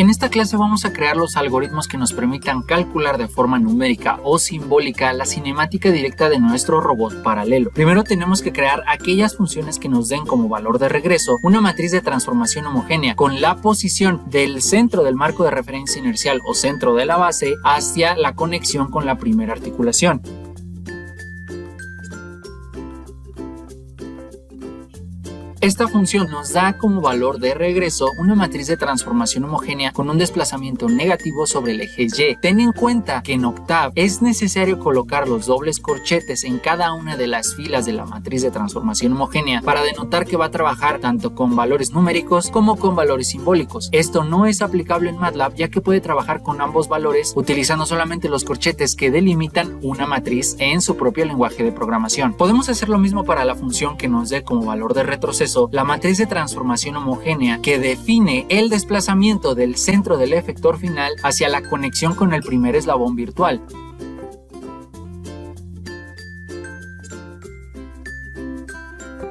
En esta clase vamos a crear los algoritmos que nos permitan calcular de forma numérica o simbólica la cinemática directa de nuestro robot paralelo. Primero tenemos que crear aquellas funciones que nos den como valor de regreso una matriz de transformación homogénea con la posición del centro del marco de referencia inercial o centro de la base hacia la conexión con la primera articulación. Esta función nos da como valor de regreso una matriz de transformación homogénea con un desplazamiento negativo sobre el eje Y. Ten en cuenta que en Octave es necesario colocar los dobles corchetes en cada una de las filas de la matriz de transformación homogénea para denotar que va a trabajar tanto con valores numéricos como con valores simbólicos. Esto no es aplicable en MATLAB, ya que puede trabajar con ambos valores utilizando solamente los corchetes que delimitan una matriz en su propio lenguaje de programación. Podemos hacer lo mismo para la función que nos dé como valor de retroceso la matriz de transformación homogénea que define el desplazamiento del centro del efector final hacia la conexión con el primer eslabón virtual.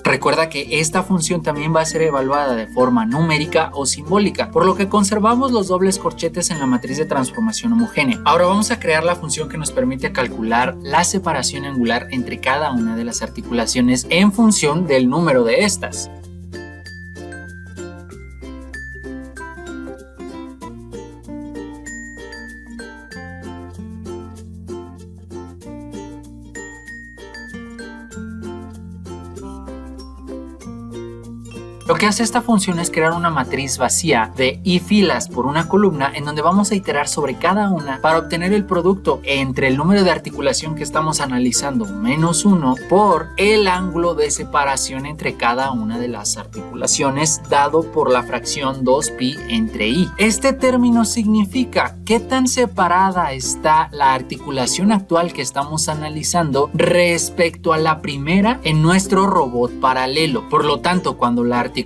Recuerda que esta función también va a ser evaluada de forma numérica o simbólica, por lo que conservamos los dobles corchetes en la matriz de transformación homogénea. Ahora vamos a crear la función que nos permite calcular la separación angular entre cada una de las articulaciones en función del número de estas. Lo que hace esta función es crear una matriz vacía de y filas por una columna en donde vamos a iterar sobre cada una para obtener el producto entre el número de articulación que estamos analizando menos 1 por el ángulo de separación entre cada una de las articulaciones dado por la fracción 2pi entre i. Este término significa qué tan separada está la articulación actual que estamos analizando respecto a la primera en nuestro robot paralelo. Por lo tanto, cuando la articulación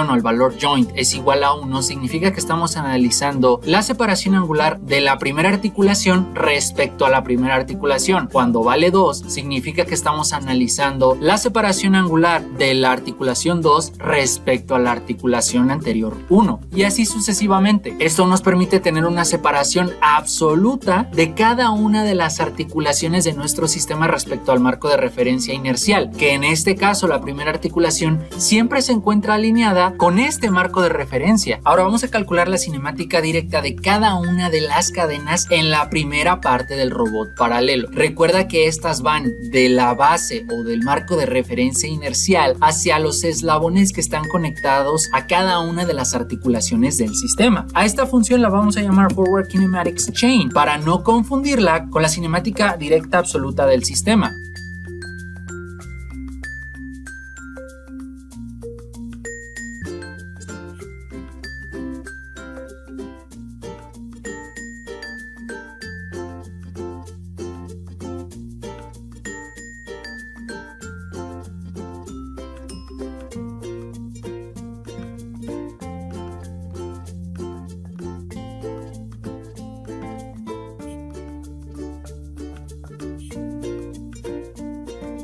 o el valor joint es igual a 1, significa que estamos analizando la separación angular de la primera articulación respecto a la primera articulación. Cuando vale 2, significa que estamos analizando la separación angular de la articulación 2 respecto a la articulación anterior 1. Y así sucesivamente. Esto nos permite tener una separación absoluta de cada una de las articulaciones de nuestro sistema respecto al marco de referencia inercial, que en este caso la primera articulación siempre se encuentra alineada con este marco de referencia. Ahora vamos a calcular la cinemática directa de cada una de las cadenas en la primera parte del robot paralelo. Recuerda que estas van de la base o del marco de referencia inercial hacia los eslabones que están conectados a cada una de las articulaciones del sistema. A esta función la vamos a llamar Forward Kinematics Chain para no confundirla con la cinemática directa absoluta del sistema.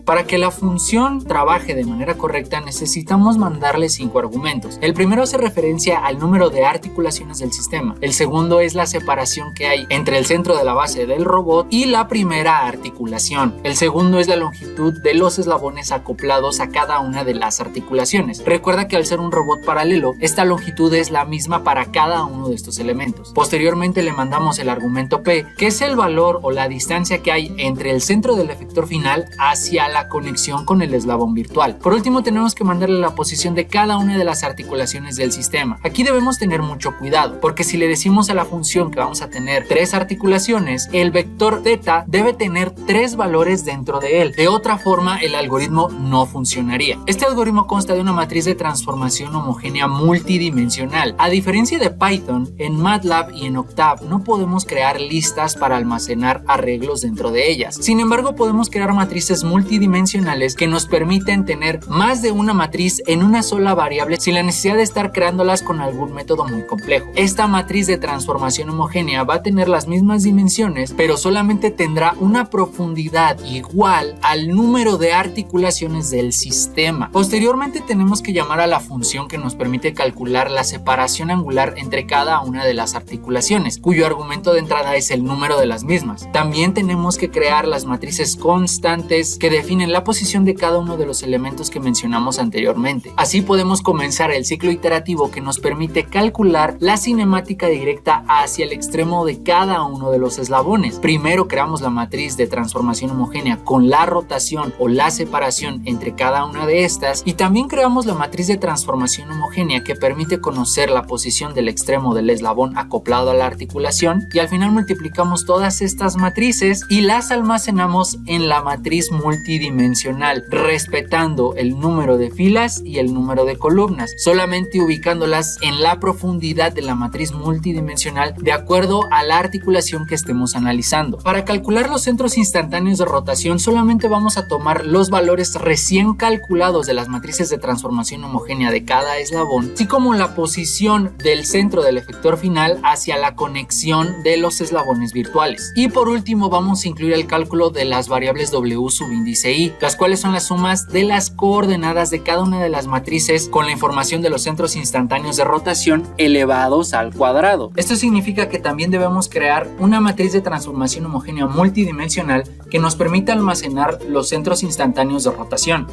Para que la función trabaje de manera correcta necesitamos mandarle 5 argumentos. El primero hace referencia al número de articulaciones del sistema. El segundo es la separación que hay entre el centro de la base del robot y la primera articulación. El segundo es la longitud de los eslabones acoplados a cada una de las articulaciones. Recuerda que al ser un robot paralelo, esta longitud es la misma para cada uno de estos elementos. Posteriormente le mandamos el argumento P, que es el valor o la distancia que hay entre el centro del efector final hacia la conexión con el eslabón virtual. Por último, tenemos que mandarle la posición de cada una de las articulaciones del sistema. Aquí debemos tener mucho cuidado, porque si le decimos a la función que vamos a tener 3 articulaciones, el vector θ debe tener 3 valores dentro de él. De otra forma, el algoritmo no funcionaría. Este algoritmo consta de una matriz de transformación homogénea multidimensional. A diferencia de Python, en MATLAB y en Octave no podemos crear listas para almacenar arreglos dentro de ellas. Sin embargo, podemos crear matrices multidimensionales multidimensionales que nos permiten tener más de una matriz en una sola variable sin la necesidad de estar creándolas con algún método muy complejo. Esta matriz de transformación homogénea va a tener las mismas dimensiones, pero solamente tendrá una profundidad igual al número de articulaciones del sistema. Posteriormente tenemos que llamar a la función que nos permite calcular la separación angular entre cada una de las articulaciones, cuyo argumento de entrada es el número de las mismas. También tenemos que crear las matrices constantes que definen la posición de cada uno de los elementos que mencionamos anteriormente. Así podemos comenzar el ciclo iterativo que nos permite calcular la cinemática directa hacia el extremo de cada uno de los eslabones. Primero creamos la matriz de transformación homogénea con la rotación o la separación entre cada una de estas, y también creamos la matriz de transformación homogénea que permite conocer la posición del extremo del eslabón acoplado a la articulación, y al final multiplicamos todas estas matrices y las almacenamos en la matriz multidimensional, respetando el número de filas y el número de columnas, solamente ubicándolas en la profundidad de la matriz multidimensional de acuerdo a la articulación que estemos analizando. Para calcular los centros instantáneos de rotación solamente vamos a tomar los valores recién calculados de las matrices de transformación homogénea de cada eslabón, así como la posición del centro del efector final hacia la conexión de los eslabones virtuales. Y por último vamos a incluir el cálculo de las variables W subíndice I, las cuales son las sumas de las coordenadas de cada una de las matrices con la información de los centros instantáneos de rotación elevados al cuadrado. Esto significa que también debemos crear una matriz de transformación homogénea multidimensional que nos permita almacenar los centros instantáneos de rotación.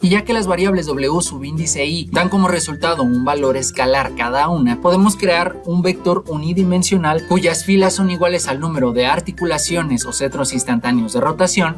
Y ya que las variables W subíndice I dan como resultado un valor escalar cada una, podemos crear un vector unidimensional cuyas filas son iguales al número de articulaciones o centros instantáneos de rotación,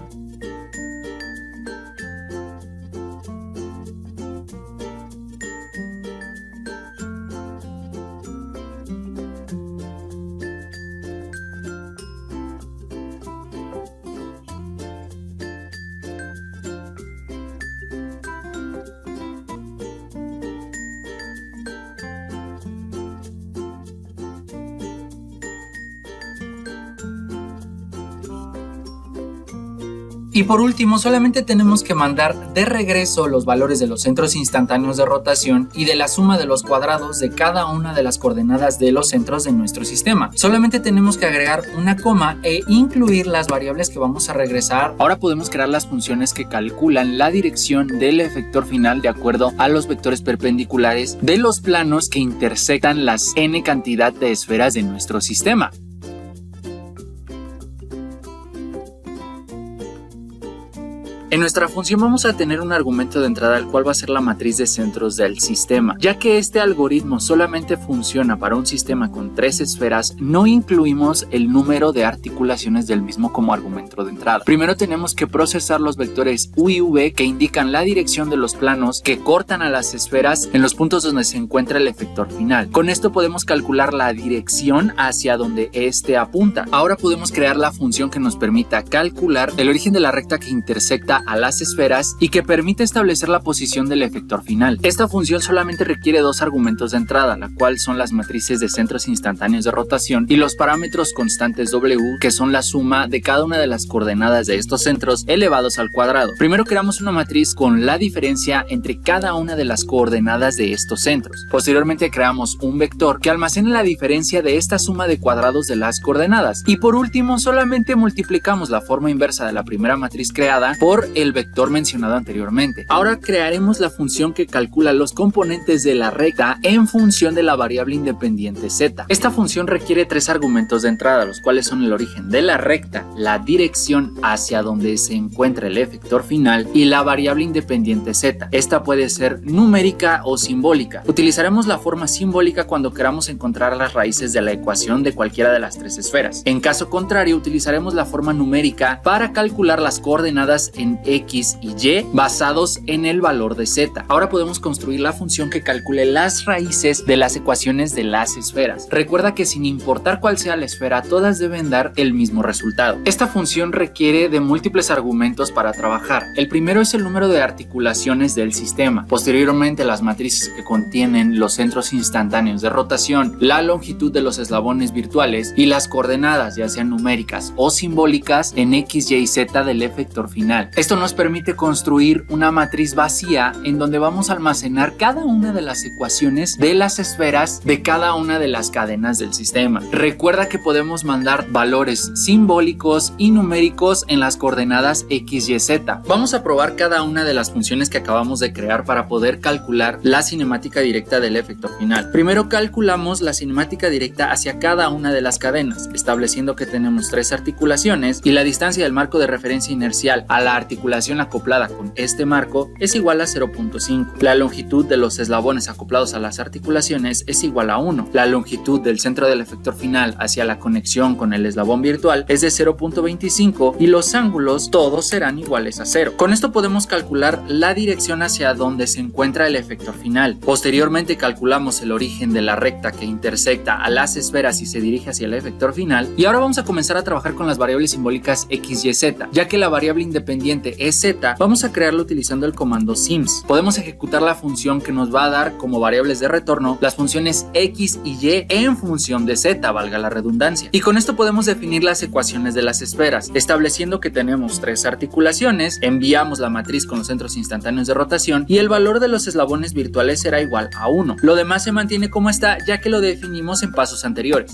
y por último solamente tenemos que mandar de regreso los valores de los centros instantáneos de rotación y de la suma de los cuadrados de cada una de las coordenadas de los centros de nuestro sistema. Solamente tenemos que agregar una coma e incluir las variables que vamos a regresar. Ahora podemos crear las funciones que calculan la dirección del efector final de acuerdo a los vectores perpendiculares de los planos que intersectan las n cantidad de esferas de nuestro sistema. En nuestra función vamos a tener un argumento de entrada al cual va a ser la matriz de centros del sistema. Ya que este algoritmo solamente funciona para un sistema con 3 esferas, no incluimos el número de articulaciones del mismo como argumento de entrada. Primero tenemos que procesar los vectores U y V que indican la dirección de los planos que cortan a las esferas en los puntos donde se encuentra el efector final. Con esto podemos calcular la dirección hacia donde este apunta. Ahora podemos crear la función que nos permita calcular el origen de la recta que intersecta a las esferas y que permite establecer la posición del efector final. Esta función solamente requiere 2 argumentos de entrada, la cual son las matrices de centros instantáneos de rotación y los parámetros constantes W, que son la suma de cada una de las coordenadas de estos centros elevados al cuadrado. Primero creamos una matriz con la diferencia entre cada una de las coordenadas de estos centros. Posteriormente creamos un vector que almacena la diferencia de esta suma de cuadrados de las coordenadas. Y por último solamente multiplicamos la forma inversa de la primera matriz creada por el vector mencionado anteriormente. Ahora crearemos la función que calcula los componentes de la recta en función de la variable independiente z. Esta función requiere 3 argumentos de entrada, los cuales son el origen de la recta, la dirección hacia donde se encuentra el efector final y la variable independiente z. Esta puede ser numérica o simbólica. Utilizaremos la forma simbólica cuando queramos encontrar las raíces de la ecuación de cualquiera de las 3 esferas. En caso contrario, utilizaremos la forma numérica para calcular las coordenadas en X y Y basados en el valor de Z. Ahora podemos construir la función que calcule las raíces de las ecuaciones de las esferas. Recuerda que sin importar cuál sea la esfera, todas deben dar el mismo resultado. Esta función requiere de múltiples argumentos para trabajar. El primero es el número de articulaciones del sistema. Posteriormente, las matrices que contienen los centros instantáneos de rotación, la longitud de los eslabones virtuales y las coordenadas, ya sean numéricas o simbólicas, en X, Y y Z del efector final. Esto nos permite construir una matriz vacía en donde vamos a almacenar cada una de las ecuaciones de las esferas de cada una de las cadenas del sistema. Recuerda que podemos mandar valores simbólicos y numéricos en las coordenadas X, Y, Z. Vamos a probar cada una de las funciones que acabamos de crear para poder calcular la cinemática directa del efector final. Primero calculamos la cinemática directa hacia cada una de las cadenas, estableciendo que tenemos 3 articulaciones y la distancia del marco de referencia inercial a la articulación acoplada con este marco es igual a 0.5. La longitud de los eslabones acoplados a las articulaciones es igual a 1. La longitud del centro del efector final hacia la conexión con el eslabón virtual es de 0.25 y los ángulos todos serán iguales a 0. Con esto podemos calcular la dirección hacia donde se encuentra el efector final. Posteriormente calculamos el origen de la recta que intersecta a las esferas y se dirige hacia el efector final. Y ahora vamos a comenzar a trabajar con las variables simbólicas X, Y, Z. Ya que la variable independiente es Z, vamos a crearlo utilizando el comando sims. Podemos ejecutar la función que nos va a dar como variables de retorno las funciones X y Y en función de Z, valga la redundancia. Y con esto podemos definir las ecuaciones de las esferas, estableciendo que tenemos 3 articulaciones, enviamos la matriz con los centros instantáneos de rotación y el valor de los eslabones virtuales será igual a 1. Lo demás se mantiene como está, ya que lo definimos en pasos anteriores.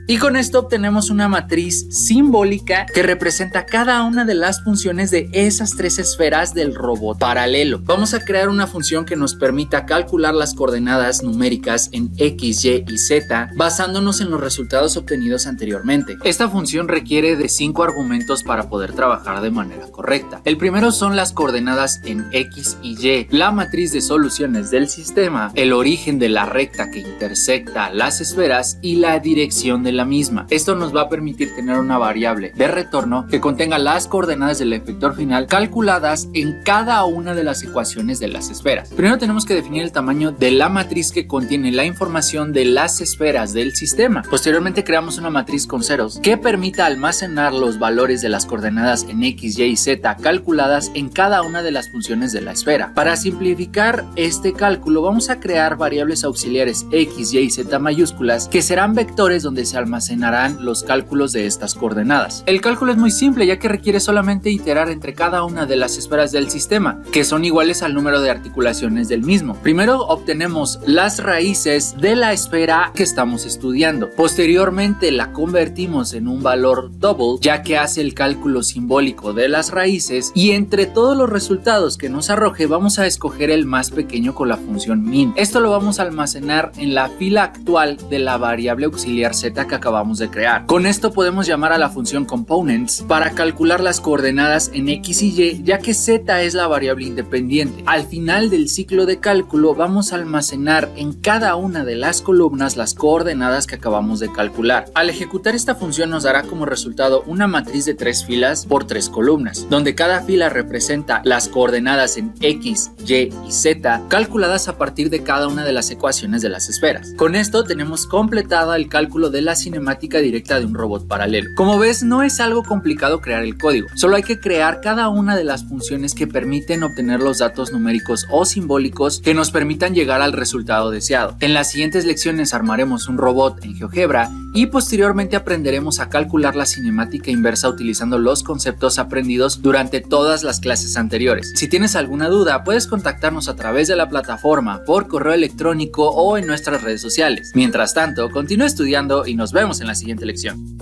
Y con esto obtenemos una matriz simbólica que representa cada una de las funciones de esas 3 esferas del robot paralelo. Vamos a crear una función que nos permita calcular las coordenadas numéricas en X, Y y Z basándonos en los resultados obtenidos anteriormente. Esta función requiere de 5 argumentos para poder trabajar de manera correcta. El primero son las coordenadas en X y Y, la matriz de soluciones del sistema, el origen de la recta que intersecta las esferas y la dirección de la misma. Esto nos va a permitir tener una variable de retorno que contenga las coordenadas del efector final calculadas en cada una de las ecuaciones de las esferas. Primero tenemos que definir el tamaño de la matriz que contiene la información de las esferas del sistema. Posteriormente creamos una matriz con ceros que permita almacenar los valores de las coordenadas en X, Y y Z calculadas en cada una de las funciones de la esfera. Para simplificar este cálculo vamos a crear variables auxiliares X, Y y Z mayúsculas que serán vectores donde se almacenarán los cálculos de estas coordenadas. El cálculo es muy simple ya que requiere solamente iterar entre cada una de las esferas del sistema, que son iguales al número de articulaciones del mismo. Primero obtenemos las raíces de la esfera que estamos estudiando. Posteriormente la convertimos en un valor double, ya que hace el cálculo simbólico de las raíces, y entre todos los resultados que nos arroje vamos a escoger el más pequeño con la función min. Esto lo vamos a almacenar en la fila actual de la variable auxiliar z que acabamos de crear. Con esto podemos llamar a la función components para calcular las coordenadas en X y Y, ya que Z es la variable independiente. Al final del ciclo de cálculo vamos a almacenar en cada una de las columnas las coordenadas que acabamos de calcular. Al ejecutar esta función nos dará como resultado una matriz de 3 filas por 3 columnas, donde cada fila representa las coordenadas en X, Y y Z calculadas a partir de cada una de las ecuaciones de las esferas. Con esto tenemos completado el cálculo de la cinemática directa de un robot paralelo. Como ves, no es algo complicado crear el código, solo hay que crear cada una de las funciones que permiten obtener los datos numéricos o simbólicos que nos permitan llegar al resultado deseado. En las siguientes lecciones armaremos un robot en GeoGebra y posteriormente aprenderemos a calcular la cinemática inversa utilizando los conceptos aprendidos durante todas las clases anteriores. Si tienes alguna duda, puedes contactarnos a través de la plataforma, por correo electrónico o en nuestras redes sociales. Mientras tanto, continúa estudiando y nos vemos en la siguiente lección.